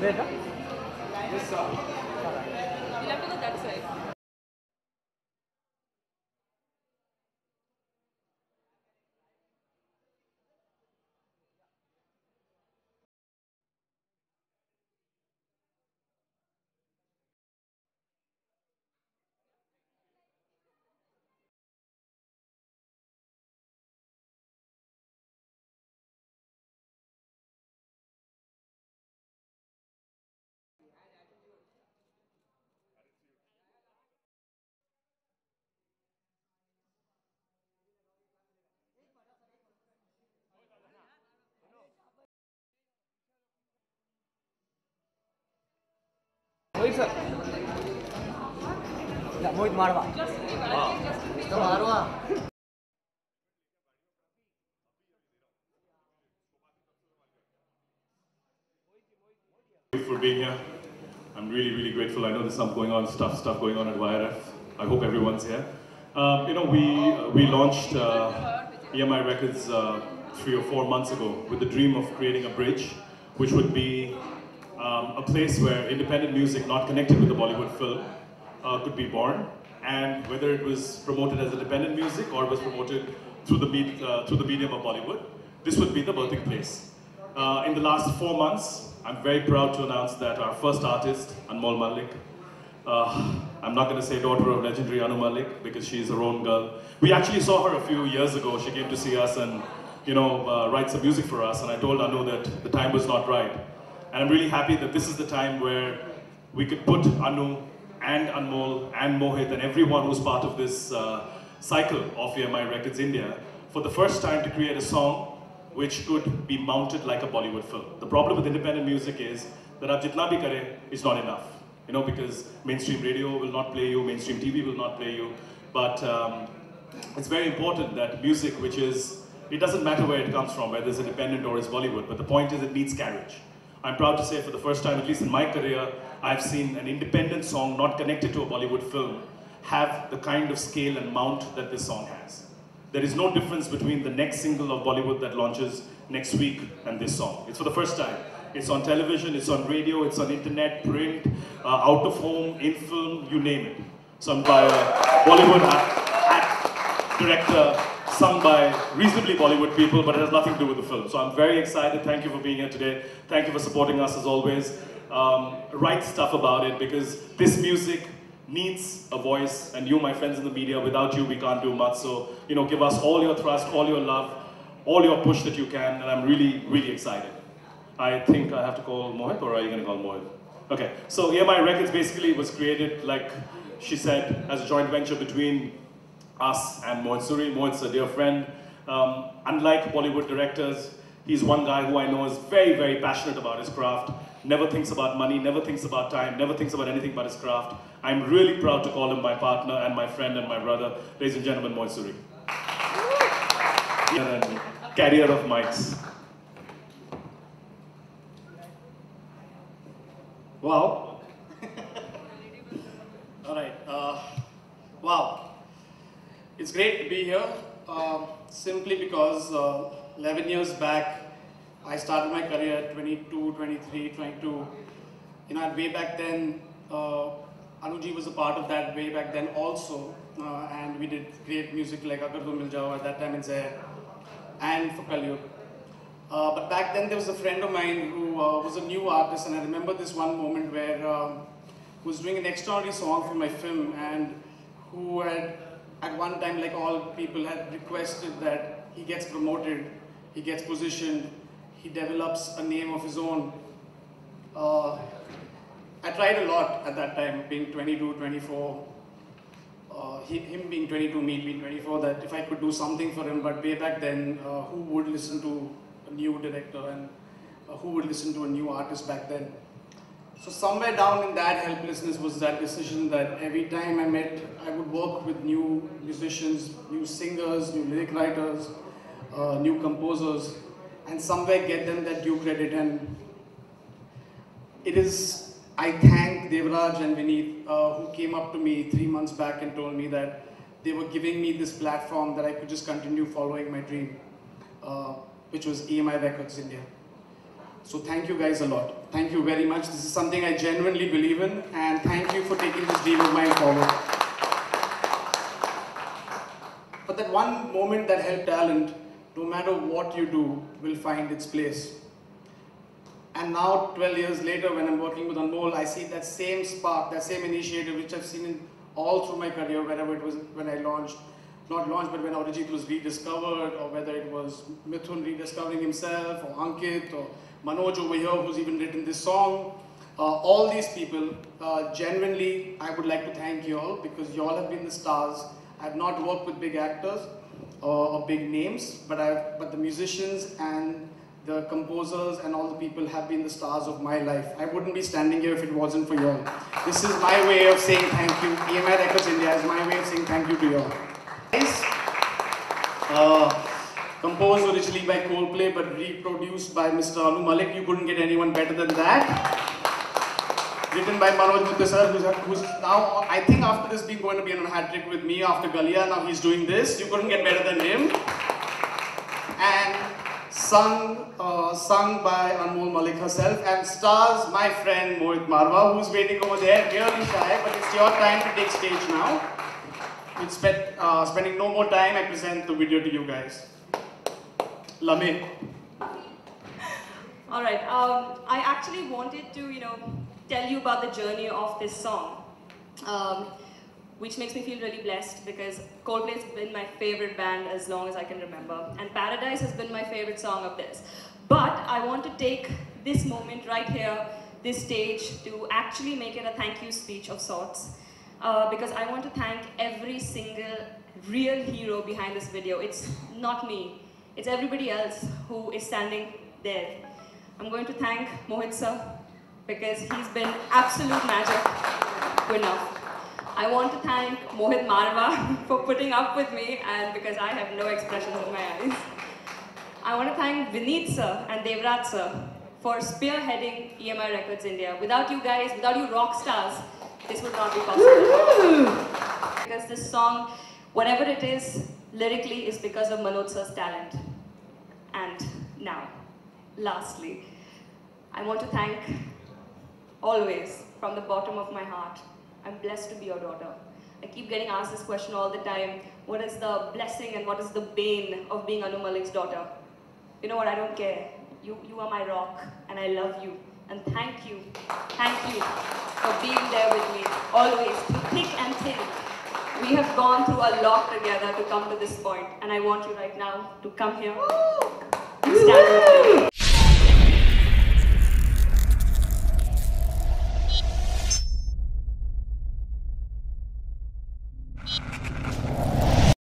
Where? Yes, sir. You'll have to go that side. Mohit sir. Yeah, Mohit Marwa. Mr. Marwa. For being here. I'm really grateful. I know there's some going on, stuff going on at YRF. I hope everyone's here. We launched EMI Records 3 or 4 months ago with the dream of creating a bridge, which would be a place where independent music not connected with the Bollywood film could be born, and whether it was promoted as independent music or was promoted through the medium of Bollywood, this would be the birthing place. In the last 4 months, I'm very proud to announce that our first artist, Anmoll Malik, I'm not going to say daughter of legendary Anu Malik because she's her own girl. We actually saw her a few years ago. She came to see us and write some music for us, and I told Anu that the time was not right. And I'm really happy that this is the time where we could put Anu and Anmol and Mohit and everyone who's part of this cycle of EMI Records India for the first time to create a song which could be mounted like a Bollywood film. The problem with independent music is that ab jitna bhi kare is not enough. Because mainstream radio will not play you, mainstream TV will not play you. But it's very important that music, which is, it doesn't matter where it comes from, whether it's independent or it's Bollywood, but the point is it needs carriage. I'm proud to say for the first time, at least in my career, I've seen an independent song not connected to a Bollywood film have the kind of scale and mount that this song has. There is no difference between the next single of Bollywood that launches next week and this song. It's for the first time. It's on television, it's on radio, it's on internet, print, out of home, in film, you name it. Sung by a Bollywood director, sung by reasonably Bollywood people, but it has nothing to do with the film. So I'm very excited. Thank you for being here today. Thank you for supporting us as always. Write stuff about it because this music needs a voice, and you, my friends in the media, without you we can't do much. So, give us all your trust, all your love, all your push that you can, and I'm really excited. I think I have to call Mohit, or are you going to call Mohit? Okay, so EMI Records basically was created, like she said, as a joint venture between us and Mohit Suri. Mohit's a dear friend. Unlike Bollywood directors, he's one guy who I know is very passionate about his craft, never thinks about money, never thinks about time, never thinks about anything but his craft. I'm really proud to call him my partner and my friend and my brother. Ladies and gentlemen, Mohit Suri. And carrier of mics. Wow. All right. Wow. It's great to be here. Simply because 11 years back, I started my career at 22, 23, 22. Way back then, Anuji was a part of that way back then also. And we did great music like Agar Tu Mil Jao at that time in Zaire and for Kalyug. But back then there was a friend of mine who was a new artist, and I remember this one moment where who was doing an extraordinary song for my film, and who had at one time, like all people, had requested that he gets promoted, he gets positioned, he develops a name of his own. I tried a lot at that time, being 22, 24, him being 22, me being 24, that if I could do something for him. But way back then, who would listen to a new director, and who would listen to a new artist back then? So somewhere down in that helplessness was that decision that every time I met, I would work with new musicians, new singers, new lyric writers, new composers, and somewhere get them that due credit. And it is, I thank Devraj and Vineet, who came up to me 3 months back and told me that they were giving me this platform that I could just continue following my dream, which was EMI Records India. So thank you guys a lot. Thank you very much. This is something I genuinely believe in, and thank you for taking this dream of mine forward. But that one moment that helped talent, no matter what you do, will find its place. And now, 12 years later, when I'm working with Anmoll, I see that same spark, that same initiative, which I've seen in all through my career, wherever it was when I launched, not launched, but when Arijit was rediscovered, or whether it was Mithun rediscovering himself, or Ankit, or Manoj over here, who's even written this song. All these people, genuinely, I would like to thank you all, because you all have been the stars. I've not worked with big actors or big names, but the musicians and the composers and all the people have been the stars of my life. I wouldn't be standing here if it wasn't for you all. This is my way of saying thank you. EMI Records India is my way of saying thank you to you all. Composed originally by Coldplay, but reproduced by Mr. Malik. You couldn't get anyone better than that. Written by Manoj who's now, I think after this being going to be on a hat trick with me after Galia, now he's doing this. You couldn't get better than him. And sung by Anmoll Malik herself, and stars my friend Mohit Marwa, who's waiting over there, really shy, but it's your time to take stage now. With spending no more time, I present the video to you guys. LAMHEIN. Alright, I actually wanted to, tell you about the journey of this song, which makes me feel really blessed because Coldplay has been my favorite band as long as I can remember, and Paradise has been my favorite song of theirs. But I want to take this moment right here, this stage, to actually make it a thank you speech of sorts, because I want to thank every single real hero behind this video. It's not me, it's everybody else who is standing there. I'm going to thank Mohit sir, because he's been absolute magic. Good enough. I want to thank Mohit Marwa for putting up with me, and because I have no expressions in my eyes. I want to thank Vineet sir and Devrat sir for spearheading EMI Records India. Without you guys, without you rock stars, this would not be possible. Because this song, whatever it is, lyrically is because of Manoj sir's talent. And now, lastly, I want to thank, always, from the bottom of my heart, I'm blessed to be your daughter. I keep getting asked this question all the time. What is the blessing and what is the bane of being Anu Malik's daughter? You know what, I don't care. You are my rock, and I love you. And thank you for being there with me, always, through thick and thin. We have gone through a lot together to come to this point, and I want you right now to come here and stand with me.